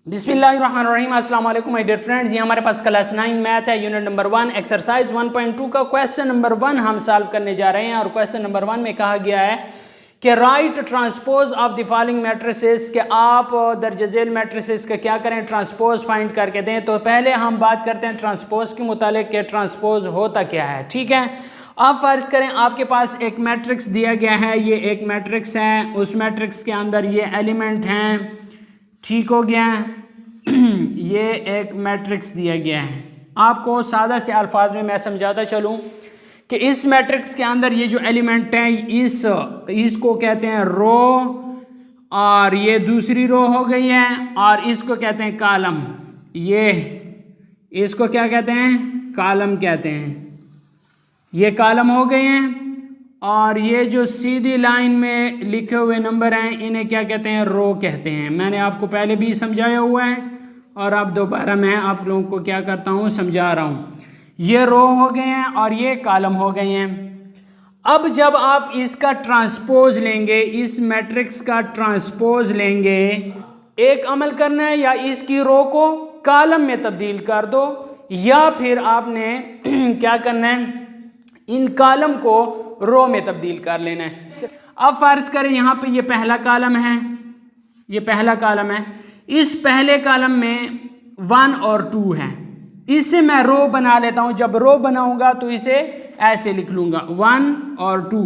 बिस्मिल्लाहिर्रहमानिर्रहीम अस्सलाम वालेकुम माय डियर फ्रेंड्स। ये हमारे पास क्लास 9 मैथ है, यूनिट नंबर 1 एक्सरसाइज 1.2 का क्वेश्चन नंबर 1 हम सॉल्व करने जा रहे हैं। और क्वेश्चन नंबर 1 में कहा गया है कि right transpose of the following matrices, के आप दर्ज झेल मैट्रिसेस का क्या करें, ट्रांसपोज फाइंड करके दें। तो पहले हम बात करते हैं ट्रांसपोज के मुतालिक कि ट्रांसपोज होता क्या है। ठीक है, आप फर्ज करें आपके पास एक मैट्रिक्स दिया गया है, ये एक मैट्रिक्स है, उस मैट्रिक्स के अंदर ये एलिमेंट हैं। ठीक हो गया, ये एक मैट्रिक्स दिया गया है। आपको सादा से अल्फाज में मैं समझाता चलूं कि इस मैट्रिक्स के अंदर ये जो एलिमेंट हैं इसको कहते हैं रो, और ये दूसरी रो हो गई है, और इसको कहते हैं कॉलम। ये इसको क्या कहते हैं, कॉलम कहते हैं। ये कॉलम हो गए हैं, और ये जो सीधी लाइन में लिखे हुए नंबर हैं इन्हें क्या कहते हैं, रो कहते हैं। मैंने आपको पहले भी समझाया हुआ है और अब दोबारा मैं आप लोगों को क्या करता हूँ, समझा रहा हूँ। ये रो हो गए हैं और ये कॉलम हो गए हैं। अब जब आप इसका ट्रांसपोज लेंगे, इस मैट्रिक्स का ट्रांसपोज लेंगे, एक अमल करना है, या इसकी रो को कॉलम में तब्दील कर दो, या फिर आपने क्या करना है, इन कॉलम को रो में तब्दील कर लेना है। अब फर्ज करें यहाँ पे ये पहला कॉलम है, ये पहला कॉलम है, इस पहले कॉलम में 1 और 2 है। इससे मैं रो बना लेता हूँ। जब रो बनाऊंगा तो इसे ऐसे लिख लूंगा 1 और 2।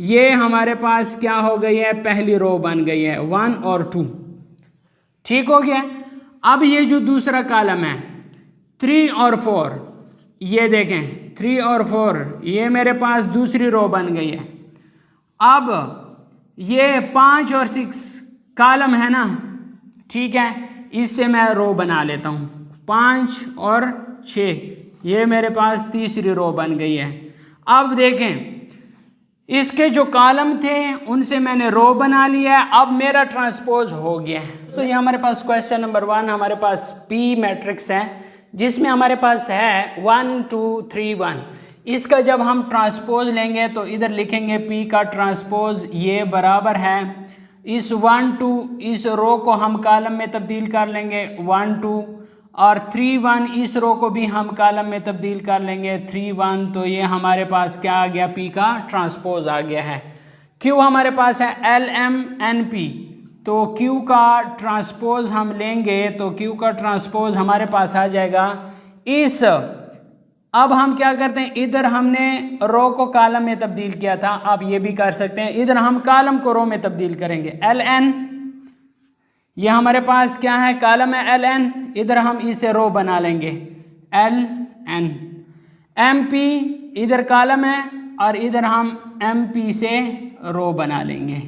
ये हमारे पास क्या हो गई है, पहली रो बन गई है 1 और 2। ठीक हो गया। अब ये जो दूसरा कॉलम है 3 और 4, ये देखें 3 और 4, ये मेरे पास दूसरी रो बन गई है। अब ये 5 और 6 कॉलम है ना, ठीक है, इससे मैं रो बना लेता हूँ 5 और 6, ये मेरे पास तीसरी रो बन गई है। अब देखें इसके जो कॉलम थे उनसे मैंने रो बना लिया है, अब मेरा ट्रांसपोज हो गया है। तो ये हमारे पास क्वेश्चन नंबर 1, हमारे पास पी मैट्रिक्स है जिसमें हमारे पास है 1 2 3 1। इसका जब हम ट्रांसपोज लेंगे तो इधर लिखेंगे P का ट्रांसपोज ये बराबर है इस 1 2, इस रो को हम कॉलम में तब्दील कर लेंगे 1 2, और 3 1, इस रो को भी हम कॉलम में तब्दील कर लेंगे 3 1। तो ये हमारे पास क्या आ गया, P का ट्रांसपोज आ गया है। Q हमारे पास है LM NP, तो Q का ट्रांसपोज हम लेंगे तो Q का ट्रांसपोज हमारे पास आ जाएगा इस। अब हम क्या करते हैं, इधर हमने रो को कॉलम में तब्दील किया था, आप ये भी कर सकते हैं, इधर हम कॉलम को रो में तब्दील करेंगे। LN ये हमारे पास क्या है, कॉलम है LN, इधर हम इसे रो बना लेंगे LN। MP इधर कॉलम है और इधर हम MP से रो बना लेंगे।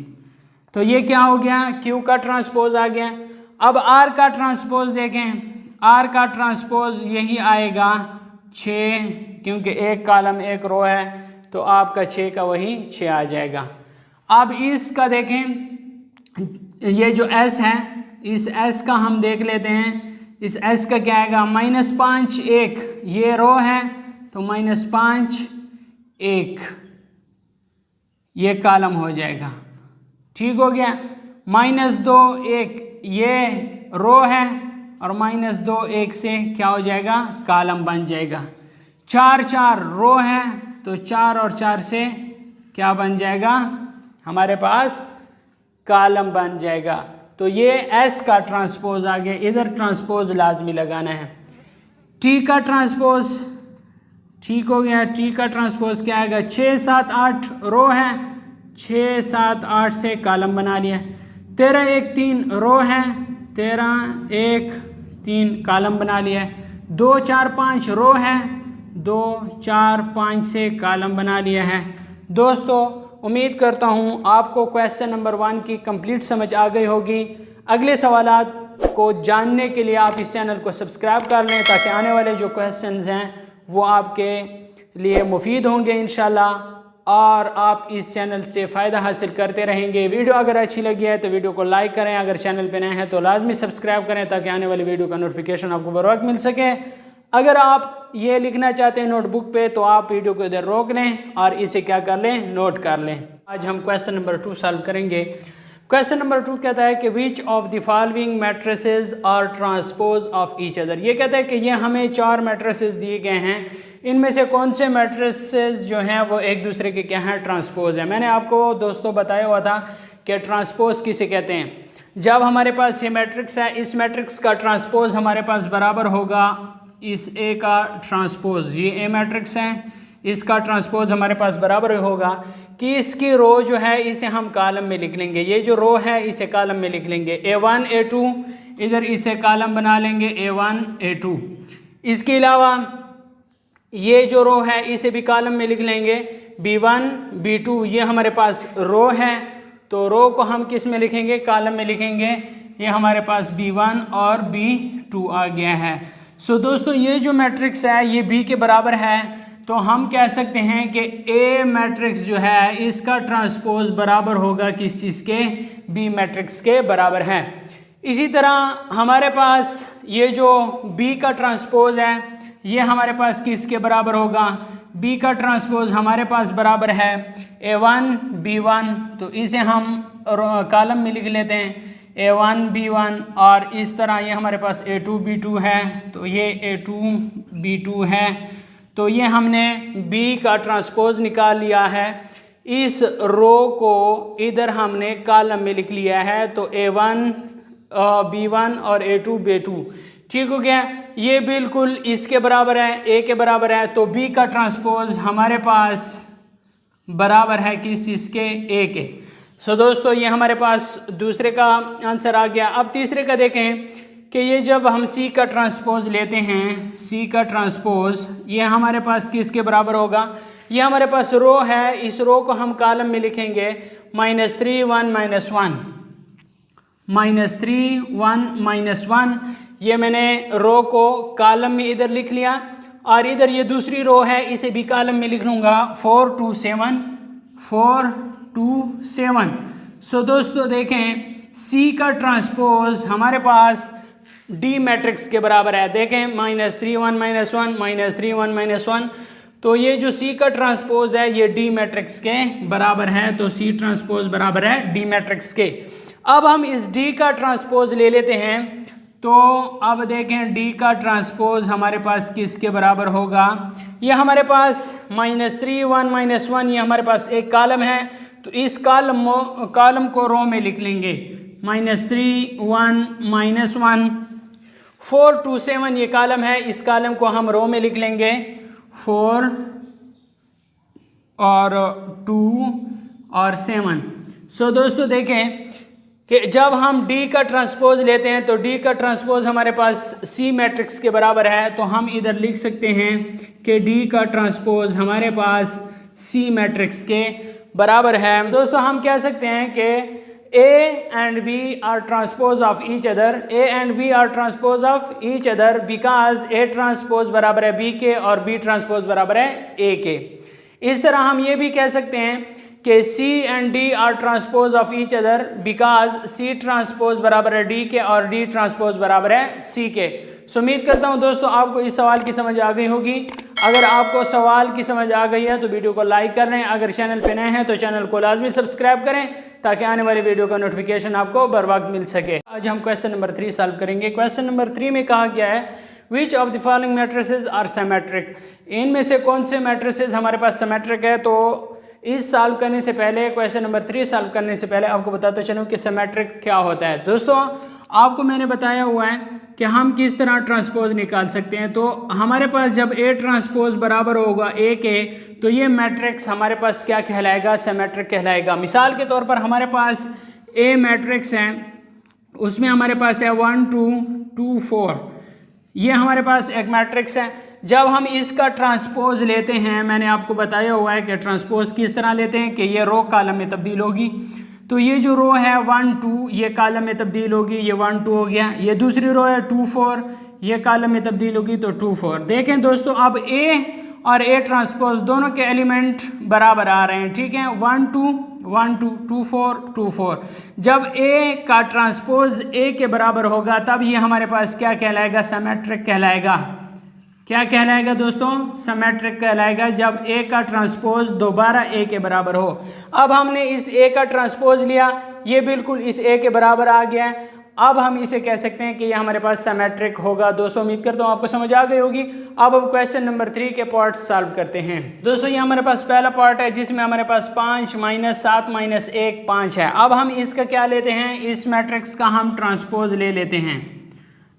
तो ये क्या हो गया, Q का ट्रांसपोज आ गया। अब R का ट्रांसपोज देखें, R का ट्रांसपोज यही आएगा 6, क्योंकि एक कॉलम एक रो है तो आपका 6 का वही 6 आ जाएगा। अब इसका देखें, ये जो S है, इस S का हम देख लेते हैं। इस S का क्या आएगा, -5 1, ये रो है तो -5 1 ये कॉलम हो जाएगा। ठीक हो गया। -2 1 ये रो है, और -2 1 से क्या हो जाएगा, कॉलम बन जाएगा। 4 4 रो है तो 4 और 4 से क्या बन जाएगा, हमारे पास कॉलम बन जाएगा। तो ये S का ट्रांसपोज आ गया, इधर ट्रांसपोज लाजमी लगाना है। T का ट्रांसपोज, ठीक हो गया, T का ट्रांसपोज क्या आएगा, 6 7 8 रो है, 6 7 8 से कॉलम बना लिया। 13 1 3 रो है, 13 1 3 कॉलम बना लिया है। 2 4 5 रो है, 2 4 5 से कॉलम बना लिया है। दोस्तों उम्मीद करता हूँ आपको क्वेश्चन नंबर 1 की कंप्लीट समझ आ गई होगी। अगले सवालात को जानने के लिए आप इस चैनल को सब्सक्राइब कर लें, ताकि आने वाले जो क्वेश्चंस हैं वो आपके लिए मुफीद होंगे इंशाल्लाह, और आप इस चैनल से फ़ायदा हासिल करते रहेंगे। वीडियो अगर अच्छी लगी है तो वीडियो को लाइक करें, अगर चैनल पे नए हैं तो लाजमी सब्सक्राइब करें, ताकि आने वाली वीडियो का नोटिफिकेशन आपको बर वक्त मिल सके। अगर आप ये लिखना चाहते हैं नोटबुक पे तो आप वीडियो को इधर रोक लें और इसे क्या कर लें, नोट कर लें। आज हम क्वेश्चन नंबर 2 सॉल्व करेंगे। क्वेश्चन नंबर 2 कहता है कि which of the following matrices are transpose of each other. ये कहता है कि ये हमें 4 मैट्रिसेस दिए गए हैं, इनमें से कौन से मैट्रिसेस जो हैं वो एक दूसरे के क्या हैं, ट्रांसपोज है। मैंने आपको दोस्तों बताया हुआ था कि ट्रांसपोज किसे कहते हैं। जब हमारे पास ये मैट्रिक्स है, इस मैट्रिक्स का ट्रांसपोज हमारे पास बराबर होगा इस ए का ट्रांसपोज, ये ए मैट्रिक्स है, इसका ट्रांसपोज हमारे पास बराबर होगा कि इसकी रो जो है इसे हम कॉलम में लिख लेंगे, ये जो रो है इसे कॉलम में लिख लेंगे, A1 A2, इधर इसे कॉलम बना लेंगे A1 A2। इसके अलावा ये जो रो है इसे भी कॉलम में लिख लेंगे B1 B2, ये हमारे पास रो है, तो रो को हम किस में लिखेंगे, कॉलम में लिखेंगे। ये हमारे पास B1 और B2 आ गया है। सो दोस्तों ये जो मैट्रिक्स है ये B के बराबर है, तो हम कह सकते हैं कि ए मैट्रिक्स जो है इसका ट्रांसपोज बराबर होगा किस चीज़ के, बी मैट्रिक्स के बराबर है। इसी तरह हमारे पास ये जो बी का ट्रांसपोज है ये हमारे पास किसके बराबर होगा, बी का ट्रांसपोज हमारे पास बराबर है A1 B1, तो इसे हम कॉलम में लिख लेते हैं A1 B1, और इस तरह ये हमारे पास A2 B2 है, तो ये A2 B2 है, तो ये हमने B का ट्रांसपोज निकाल लिया है। इस रो को इधर हमने कॉलम में लिख लिया है, तो A1 B1 और A2 B2, ठीक हो गया। ये बिल्कुल इसके बराबर है, A के बराबर है, तो B का ट्रांसपोज हमारे पास बराबर है किस इसके, A के। सो दोस्तों ये हमारे पास दूसरे का आंसर आ गया। अब तीसरे का देखें कि ये जब हम C का ट्रांसपोज लेते हैं, C का ट्रांसपोज ये हमारे पास किसके बराबर होगा, ये हमारे पास रो है, इस रो को हम कॉलम में लिखेंगे -3 1 -1, -3 1 -1, ये मैंने रो को कॉलम में इधर लिख लिया, और इधर ये दूसरी रो है इसे भी कॉलम में लिख लूँगा 4 2 7 4 2 7। सो दोस्तों देखें C का ट्रांसपोज हमारे पास डी मैट्रिक्स के बराबर है। देखें -3 1 -1 -3 1 -1, तो ये जो C का ट्रांसपोज है ये डी मैट्रिक्स के बराबर है, तो C ट्रांसपोज बराबर है डी मैट्रिक्स के। अब हम इस D का ट्रांसपोज ले लेते हैं, तो अब देखें D का ट्रांसपोज हमारे पास किसके बराबर होगा, ये हमारे पास -3 1 -1, ये हमारे पास एक कॉलम है, तो इस कॉलम को रो में लिख लेंगे -3 1 -1, 4 2 7 ये कॉलम है, इस कॉलम को हम रो में लिख लेंगे 4 और 2 और 7। सो दोस्तों देखें कि जब हम D का ट्रांसपोज लेते हैं तो D का ट्रांसपोज हमारे पास C मैट्रिक्स के बराबर है, तो हम इधर लिख सकते हैं कि D का ट्रांसपोज हमारे पास C मैट्रिक्स के बराबर है। दोस्तों हम कह सकते हैं कि A and B are transpose of each other, A and B are transpose of each other because A transpose बराबर है B के और B transpose बराबर है A के। इस तरह हम ये भी कह सकते हैं कि C and D are transpose of each other because C transpose बराबर है D के और D transpose बराबर है C के। सो उम्मीद करता हूँ दोस्तों आपको इस सवाल की समझ आ गई होगी। अगर आपको सवाल की समझ आ गई है तो वीडियो को लाइक कर लें, अगर चैनल पे नए हैं तो चैनल को लाजमी सब्सक्राइब करें ताकि आने वाली वीडियो का नोटिफिकेशन आपको बर वक्त मिल सके। आज हम क्वेश्चन नंबर 3 सॉल्व करेंगे। क्वेश्चन नंबर 3 में कहा गया है which of the following matrices are symmetric, इनमें से कौन से मैट्रिसेस हमारे पास सिमेट्रिक है। तो इस सॉल्व करने से पहले, क्वेश्चन नंबर 3 सॉल्व करने से पहले आपको बताता चलूँ कि सिमेट्रिक क्या होता है। दोस्तों आपको मैंने बताया हुआ है कि हम किस तरह ट्रांसपोज निकाल सकते हैं। तो हमारे पास जब A ट्रांसपोज बराबर होगा A के, तो ये मैट्रिक्स हमारे पास क्या कहलाएगा, सिमेट्रिक कहलाएगा। मिसाल के तौर पर हमारे पास A मैट्रिक्स है, उसमें हमारे पास है 1 2 2 4, ये हमारे पास एक मैट्रिक्स है। जब हम इसका ट्रांसपोज लेते हैं, मैंने आपको बताया हुआ है कि ट्रांसपोज किस तरह लेते हैं कि ये रो कॉलम में तब्दील होगी। तो ये जो रो है 1 2 ये कॉलम में तब्दील होगी, ये 1 2 हो गया। ये दूसरी रो है 2 4, ये कॉलम में तब्दील होगी तो 2 4। देखें दोस्तों अब A और A ट्रांसपोज दोनों के एलिमेंट बराबर आ रहे हैं, ठीक है। 1 2 1 2 2 4 2 4। जब A का ट्रांसपोज A के बराबर होगा तब ये हमारे पास क्या कहलाएगा, सिमेट्रिक कहलाएगा। क्या कहलाएगा दोस्तों? सिमेट्रिक कहलाएगा जब ए का ट्रांसपोज दोबारा ए के बराबर हो। अब हमने इस ए का ट्रांसपोज लिया, ये बिल्कुल इस ए के बराबर आ गया है। अब हम इसे कह सकते हैं कि ये हमारे पास सिमेट्रिक होगा। दोस्तों उम्मीद करता हूँ आपको समझ आ गई होगी। अब हम क्वेश्चन नंबर 3 के पार्ट सॉल्व करते हैं। दोस्तों ये हमारे पास पहला पार्ट है जिसमें हमारे पास 5 - 7 - 1 5 है। अब हम इसका क्या लेते हैं? इस मैट्रिक्स का हम ट्रांसपोज ले लेते हैं।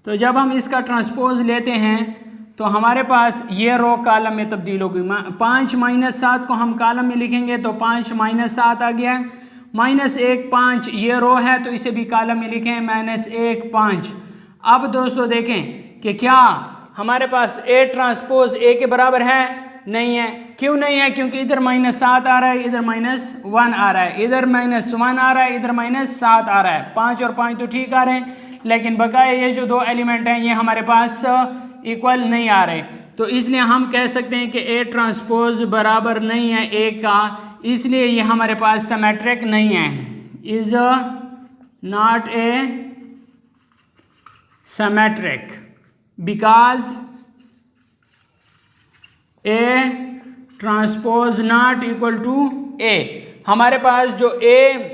तो जब हम इसका ट्रांसपोज लेते हैं तो हमारे पास ये रो कॉलम में तब्दील होगी। 5 - 7 को हम कॉलम में लिखेंगे तो 5 - 7 आ गया। -1 5 ये रो है तो इसे भी कॉलम में लिखें -1 5। अब दोस्तों देखें कि क्या हमारे पास ए ट्रांसपोज ए के बराबर है? नहीं है। क्यों नहीं है? क्योंकि इधर -7 आ रहा है, इधर -1 आ रहा है, इधर -1 आ रहा है, इधर -7 आ रहा है। 5 और 5 तो ठीक आ रहे हैं, लेकिन बकाया ये जो दो एलिमेंट हैं ये हमारे पास इक्वल नहीं आ रहे। तो इसलिए हम कह सकते हैं कि ए ट्रांसपोज बराबर नहीं है ए का, इसलिए ये हमारे पास सिमेट्रिक नहीं है। Is not a symmetric because A transpose not equal to A. हमारे पास जो ए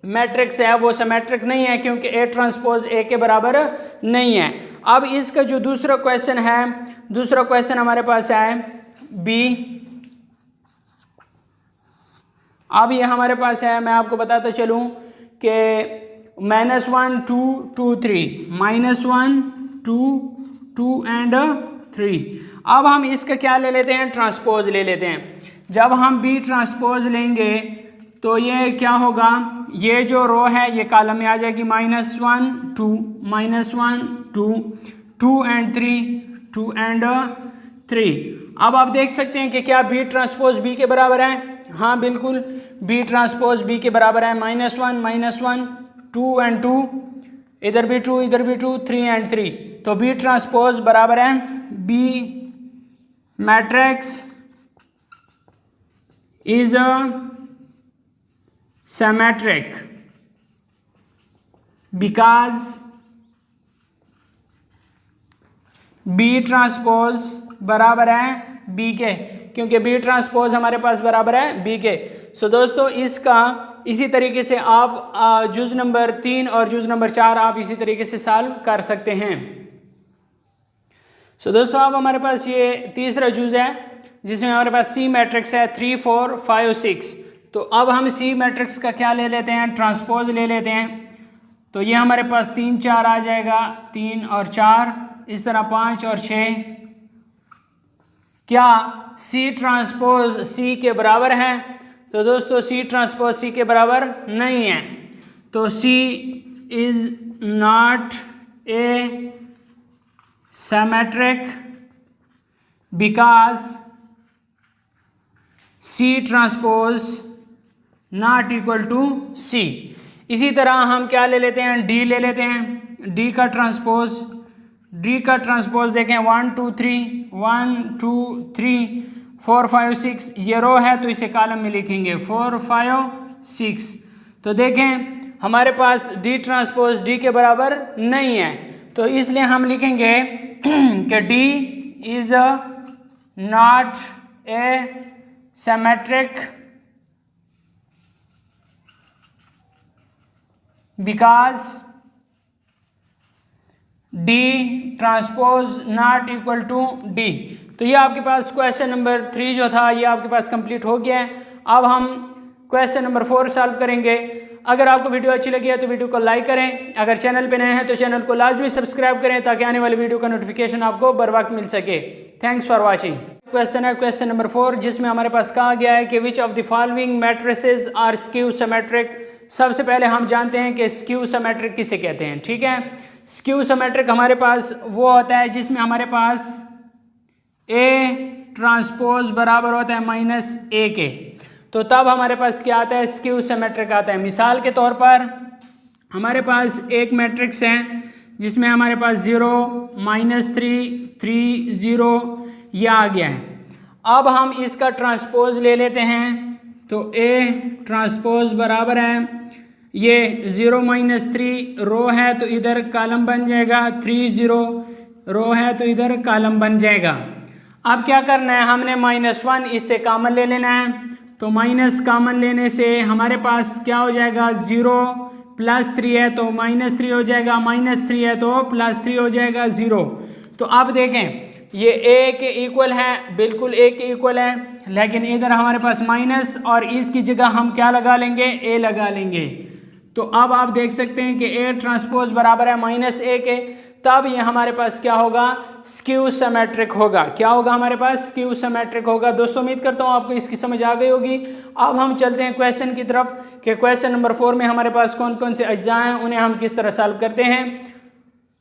मैट्रिक्स है वो सिमेट्रिक नहीं है क्योंकि ए ट्रांसपोज ए के बराबर नहीं है। अब इसका जो दूसरा क्वेश्चन है, दूसरा क्वेश्चन हमारे पास है बी। अब ये हमारे पास है, मैं आपको बताता चलूं कि -1 2 2 3 -1 2 2 एंड 3। अब हम इसका क्या ले लेते हैं? ट्रांसपोज ले लेते हैं। जब हम बी ट्रांसपोज लेंगे तो ये क्या होगा? ये जो रो है ये कॉलम में आ जाएगी -1 2 -1 2 2 एंड 3 2 एंड 3। अब आप देख सकते हैं कि क्या बी ट्रांसपोज बी के बराबर है? हाँ बिल्कुल, बी ट्रांसपोज बी के बराबर है। -1 2 एंड 2, इधर भी 2 इधर भी 2 3 एंड 3। तो बी ट्रांसपोज बराबर है B matrix is a symmetric because B transpose बराबर है बी के, क्योंकि बी ट्रांसपोज हमारे पास बराबर है बी के। सो दोस्तों इसका इसी तरीके से आप जुज नंबर 3 और जुज नंबर 4 आप इसी तरीके से सॉल्व कर सकते हैं। सो दोस्तों अब हमारे पास ये तीसरा जुज है जिसमें हमारे पास सी मैट्रिक्स है 3 4 5 6। तो अब हम सी मैट्रिक्स का क्या ले लेते हैं? ट्रांसपोज ले लेते हैं। तो ये हमारे पास 3 4 आ जाएगा, 3 और 4, इस तरह 5 और 6। क्या सी ट्रांसपोज सी के बराबर है? तो दोस्तों सी ट्रांसपोज सी के बराबर नहीं है। तो C is not a symmetric because C transpose not equal to C. इसी तरह हम क्या ले लेते हैं? डी ले लेते हैं। डी का ट्रांसपोज देखें 1 2 3 1 2 3 4 5 6 ये रो है तो इसे कॉलम में लिखेंगे 4 5 6। तो देखें हमारे पास डी ट्रांसपोज डी के बराबर नहीं है, तो इसलिए हम लिखेंगे कि D is not a symmetric because D transpose not equal to D. तो ये आपके पास क्वेश्चन नंबर 3 जो था ये आपके पास कंप्लीट हो गया है। अब हम क्वेश्चन नंबर 4 सॉल्व करेंगे। अगर आपको वीडियो अच्छी लगी है तो वीडियो को लाइक करें, अगर चैनल पे नए हैं तो चैनल को लाजमी सब्सक्राइब करें ताकि आने वाली वीडियो का नोटिफिकेशन आपको बर वक्त मिल सके। Thanks for watching. क्वेश्चन है क्वेश्चन नंबर 4 जिसमें हमारे पास कहा गया है कि which of the following matrices are skew symmetric. सबसे पहले हम जानते हैं कि स्क्यू सिमेट्रिक किसे कहते हैं। ठीक है, स्क्यू सिमेट्रिक हमारे पास वो होता है जिसमें हमारे पास ए ट्रांसपोज बराबर होता है -a के। तो तब हमारे पास क्या आता है? स्क्यू सिमेट्रिक आता है। मिसाल के तौर पर हमारे पास एक मैट्रिक्स है जिसमें हमारे पास 0 -3 3 0 यह आ गया है। अब हम इसका ट्रांसपोज ले लेते हैं तो ए ट्रांसपोज बराबर है ये 0 -3 रो है तो इधर कॉलम बन जाएगा 3 0 रो है तो इधर कॉलम बन जाएगा। अब क्या करना है, हमने -1 इससे कॉमन ले लेना है। तो माइनस कॉमन लेने से हमारे पास क्या हो जाएगा, 0 +3 है तो -3 हो जाएगा, -3 है तो +3 हो जाएगा 0। तो अब देखें ये a के इक्वल है, बिल्कुल a के इक्वल है, लेकिन इधर हमारे पास माइनस और इसकी जगह हम क्या लगा लेंगे, a लगा लेंगे। तो अब आप देख सकते हैं कि A ट्रांसपोज बराबर है -a के, तब ये हमारे पास क्या होगा, स्क्यू सिमेट्रिक होगा। क्या होगा हमारे पास, स्क्यू सिमेट्रिक होगा। दोस्तों उम्मीद करता हूँ आपको इसकी समझ आ गई होगी। अब हम चलते हैं क्वेश्चन की तरफ कि क्वेश्चन नंबर 4 में हमारे पास कौन कौन से अज्जा हैं, उन्हें हम किस तरह सॉल्व करते हैं।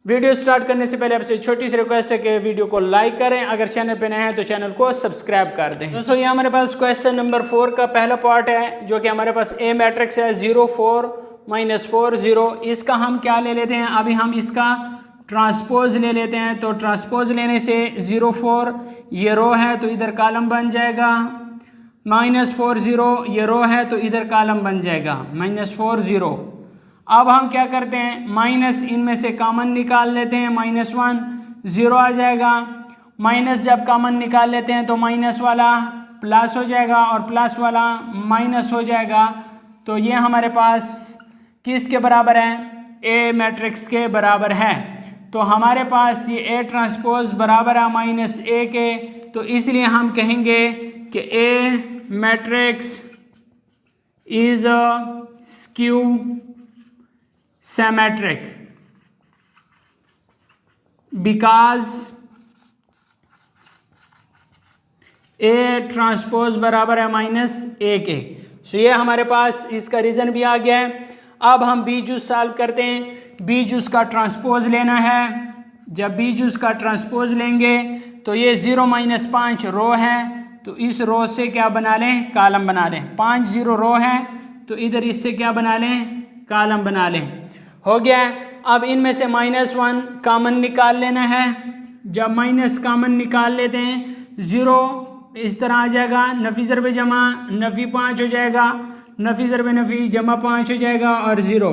वीडियो स्टार्ट करने से पहले आपसे छोटी सी रिक्वेस्ट है कि वीडियो को लाइक करें, अगर चैनल पे नए हैं तो चैनल को सब्सक्राइब कर दें। दोस्तों ये हमारे पास क्वेश्चन नंबर 4 का पहला पार्ट है, जो कि हमारे पास A मैट्रिक्स है 0 4 -4 0। इसका हम क्या ले लेते हैं, अभी हम इसका ट्रांसपोज ले लेते हैं। तो ट्रांसपोज लेने से 0 4 ये रो है तो इधर कॉलम बन जाएगा, -4 0 ये रो है तो इधर कॉलम बन जाएगा, -4 0। अब हम क्या करते हैं, माइनस इनमें से कॉमन निकाल लेते हैं, -1 0 आ जाएगा। माइनस जब कॉमन निकाल लेते हैं तो माइनस वाला प्लस हो जाएगा और प्लस वाला माइनस हो जाएगा। तो ये हमारे पास किसके बराबर है, A मैट्रिक्स के बराबर है। तो हमारे पास ये A ट्रांसपोज बराबर है -a के, तो इसलिए हम कहेंगे कि A matrix is a skew symmetric because A transpose बराबर है -a के। सो ये हमारे पास इसका रीज़न भी आ गया है। अब हम बी जूस सॉल्व करते हैं। बी जूस का ट्रांसपोज लेना है। जब बी जूस का ट्रांसपोज लेंगे तो ये 0 -5 रो है, तो इस रो से क्या बना लें, कॉलम बना लें। 5 0 रो है तो इधर इससे क्या बना लें, कॉलम बना लें। हो गया। अब इनमें से -1 कॉमन निकाल लेना है। जब माइनस कॉमन निकाल लेते हैं 0 इस तरह आ जाएगा, नफी ज़रब जमा नफी 5 हो जाएगा, नफी ज़रब नफी जमा 5 हो जाएगा और 0।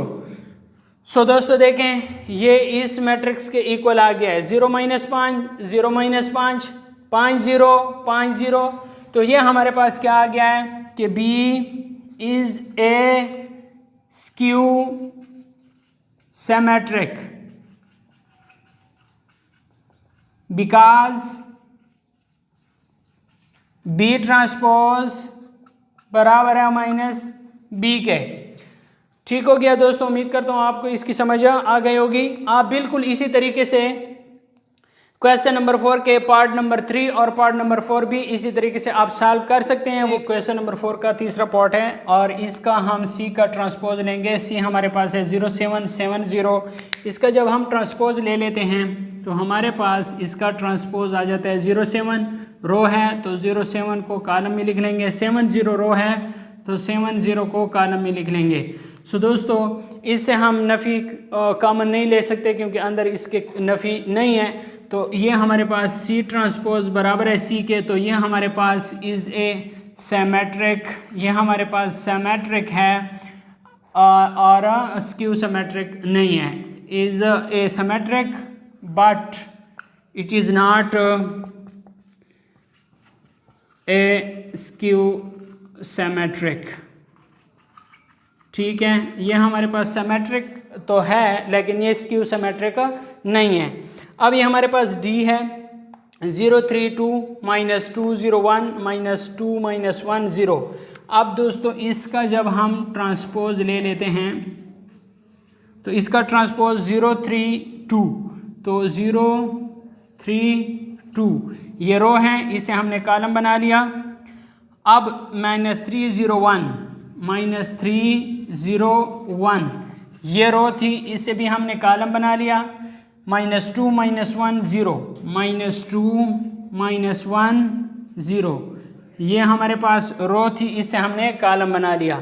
सो दोस्तों देखें ये इस मैट्रिक्स के इक्वल आ गया है, 0 -5 0 -5 5 0 5 0। तो ये हमारे पास क्या आ गया है कि B is A skew symmetric because B transpose बराबर है -b के। ठीक हो गया दोस्तों, उम्मीद करता हूँ आपको इसकी समझ आ गई होगी। आप बिल्कुल इसी तरीके से क्वेश्चन नंबर 4 के पार्ट नंबर 3 और पार्ट नंबर 4 भी इसी तरीके से आप सॉल्व कर सकते हैं। वो क्वेश्चन नंबर 4 का तीसरा पार्ट है और इसका हम C का ट्रांसपोज लेंगे। C हमारे पास है 0 7 7 0। इसका जब हम ट्रांसपोज ले लेते हैं तो हमारे पास इसका ट्रांसपोज आ जाता है 0 7 रो है तो 0 7 को कॉलम में लिख लेंगे, 7 0 रो है तो 7 0 को कॉलम में लिख लेंगे। सो दोस्तों इससे हम नफ़ी कॉमन नहीं ले सकते क्योंकि अंदर इसके नफ़ी नहीं है। तो ये हमारे पास C ट्रांसपोज बराबर है C के, तो ये हमारे पास इज़ ए सिमेट्रिक, ये हमारे पास सिमेट्रिक है और स्क्यू सिमेट्रिक नहीं है। Is a symmetric but it is not A skew symmetric. ठीक है, ये हमारे पास सिमेट्रिक तो है लेकिन ये स्क्यू सिमेट्रिक नहीं है। अब ये हमारे पास D है 0 3 2 -2 0 1 -2 -1 0। अब दोस्तों इसका जब हम ट्रांसपोज ले लेते हैं तो इसका ट्रांसपोज 0 3 2, तो 0 3 2 ये रो है, इसे हमने कॉलम बना लिया। अब -3 0 1 -3 0 1 ये रो थी, इसे भी हमने कॉलम बना लिया। -2 -1 0 -2 -1 0 ये हमारे पास रो थी, इससे हमने कॉलम बना लिया।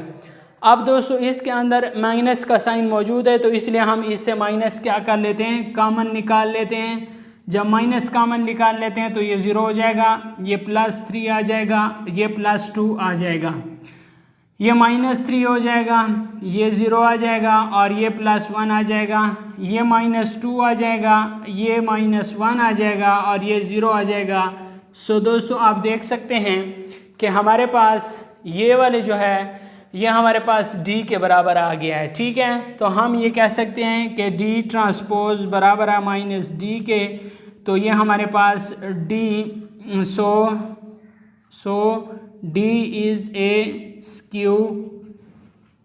अब दोस्तों इसके अंदर माइनस का साइन मौजूद है तो इसलिए हम इससे माइनस क्या कर लेते हैं, कॉमन निकाल लेते हैं। जब माइनस कॉमन निकाल लेते हैं तो ये 0 हो जाएगा, ये +3 आ जाएगा, ये +2 आ जाएगा। ये -3 हो जाएगा, ये 0 आ जाएगा और ये +1 आ जाएगा, ये -2 आ जाएगा, ये -1 आ जाएगा और ये 0 आ जाएगा। सो दोस्तों आप देख सकते हैं कि हमारे पास ये वाले जो है ये हमारे पास D के बराबर आ गया है। ठीक है, तो हम ये कह सकते हैं कि D ट्रांसपोज बराबर है -D के, तो ये हमारे पास D so D is A skew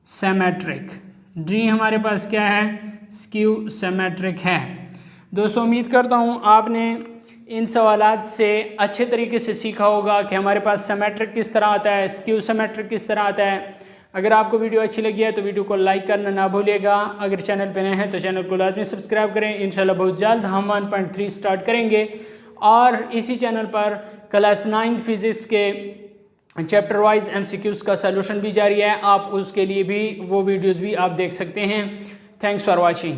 symmetric. D हमारे पास क्या है, स्क्यू सिमेट्रिक है। दोस्तों उम्मीद करता हूँ आपने इन सवालात से अच्छे तरीके से सीखा होगा कि हमारे पास सिमेट्रिक किस तरह आता है, स्क्यू सिमेट्रिक किस तरह आता है। अगर आपको वीडियो अच्छी लगी है तो वीडियो को लाइक करना ना भूलिएगा। अगर चैनल पे नए हैं तो चैनल को लाजमी सब्सक्राइब करें। इंशाल्लाह बहुत जल्द हम 1.3 स्टार्ट करेंगे और इसी चैनल पर क्लास 9 फिज़िक्स के चैप्टर वाइज MCQs का सलूशन भी जारी है। आप उसके लिए भी वो वीडियोज़ भी आप देख सकते हैं। Thanks for watching.